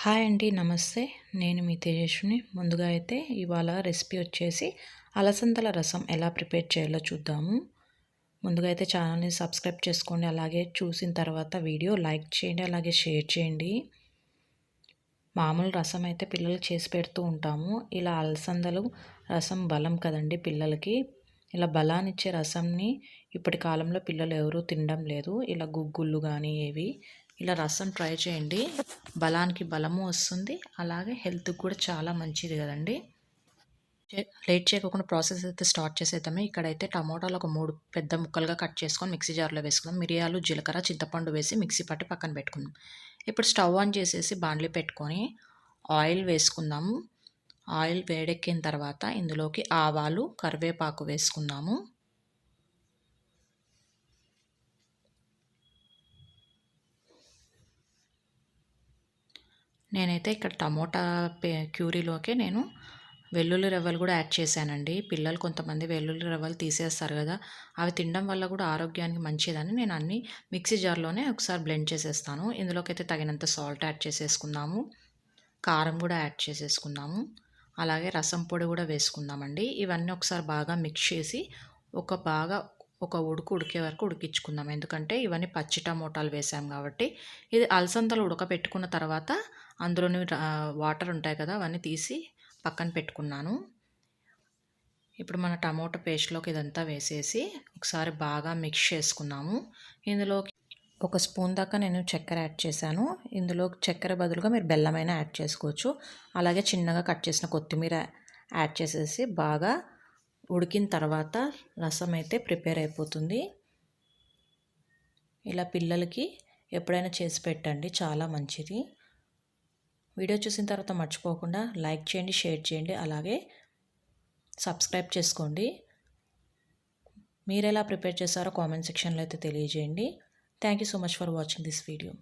Hi అండి, నమస్తే. నేను మీ తేజస్విని. ముందుగా అయితే ఇవాళ రెసిపీ వచ్చేసి అలసందల రసం ఎలా ప్రిపేర్ చేయాలో చూద్దాము. ముందుగా అయితే ఛానల్ని సబ్స్క్రైబ్ చేసుకోండి. అలాగే చూసిన తర్వాత వీడియో లైక్ చేయండి, అలాగే షేర్ చేయండి. మామూలు రసం అయితే పిల్లలకి చేసి పెడుతూ ఉంటాము. ఇలా అలసందలు రసం బలం కదండి పిల్లలకి. ఇలా బలాన్నిచ్చే రసంని ఇప్పటి కాలంలో పిల్లలు ఎవరూ తినడం లేదు. ఇలా గుగ్గుళ్ళు కానీ ఏవి ఇలా రసం ట్రై చేయండి. బలానికి బలము వస్తుంది, అలాగే హెల్త్కి కూడా చాలా మంచిది కదండి. లేట్ చేయకుండా ప్రాసెస్ అయితే స్టార్ట్ చేసేద్దాము. ఇక్కడైతే టమోటాలు ఒక 3 పెద్ద ముక్కలుగా కట్ చేసుకొని మిక్సీ జార్లో వేసుకుందాం. మిరియాలు, జీలకర్ర, చింతపండు వేసి మిక్సీ పట్టి పక్కన పెట్టుకుందాం. ఇప్పుడు స్టవ్ ఆన్ చేసేసి బాండ్లీ పెట్టుకొని ఆయిల్ వేసుకుందాము. ఆయిల్ వేడెక్కిన తర్వాత ఇందులోకి ఆవాలు, కరివేపాకు వేసుకుందాము. నేనైతే ఇక్కడ టమోటా క్యూరీలోకి నేను వెల్లుల్లి రవ్వలు కూడా యాడ్ చేశానండి. పిల్లలు కొంతమంది వెల్లుల్లి రవ్వలు తీసేస్తారు కదా, అవి తినడం వల్ల కూడా ఆరోగ్యానికి మంచిదని నేను అన్నీ మిక్సీ జార్లోనే ఒకసారి బ్లెండ్ చేసేస్తాను. ఇందులోకి అయితే తగినంత సాల్ట్ యాడ్ చేసేసుకుందాము. కారం కూడా యాడ్ చేసేసుకుందాము. అలాగే రసం పొడి కూడా వేసుకుందామండి. ఇవన్నీ ఒకసారి బాగా మిక్స్ చేసి ఒక ఉడికే వరకు ఉడికించుకుందాం. ఎందుకంటే ఇవన్నీ పచ్చి టమోటాలు వేసాం కాబట్టి. ఇది అలసందలు ఉడకపెట్టుకున్న తర్వాత అందులోని వాటర్ ఉంటాయి కదా, అవన్నీ తీసి పక్కన పెట్టుకున్నాను. ఇప్పుడు మన టమోటా పేస్ట్లోకి ఇదంతా వేసేసి ఒకసారి బాగా మిక్స్ చేసుకున్నాము. ఇందులోకి ఒక స్పూన్ దాకా నేను చక్కెర యాడ్ చేశాను. ఇందులో చక్కెర బదులుగా మీరు బెల్లమైనా యాడ్ చేసుకోవచ్చు. అలాగే చిన్నగా కట్ చేసిన కొత్తిమీర యాడ్ చేసేసి బాగా ఉడికిన తర్వాత రసం అయితే ప్రిపేర్ అయిపోతుంది. ఇలా పిల్లలకి ఎప్పుడైనా చేసి పెట్టండి, చాలా మంచిది. వీడియో చూసిన తర్వాత మర్చిపోకుండా లైక్ చేయండి, షేర్ చేయండి, అలాగే సబ్స్క్రైబ్ చేసుకోండి. మీరు ఎలా ప్రిపేర్ చేస్తారో కామెంట్ సెక్షన్లో అయితే తెలియజేయండి. Thank you so much for watching this video.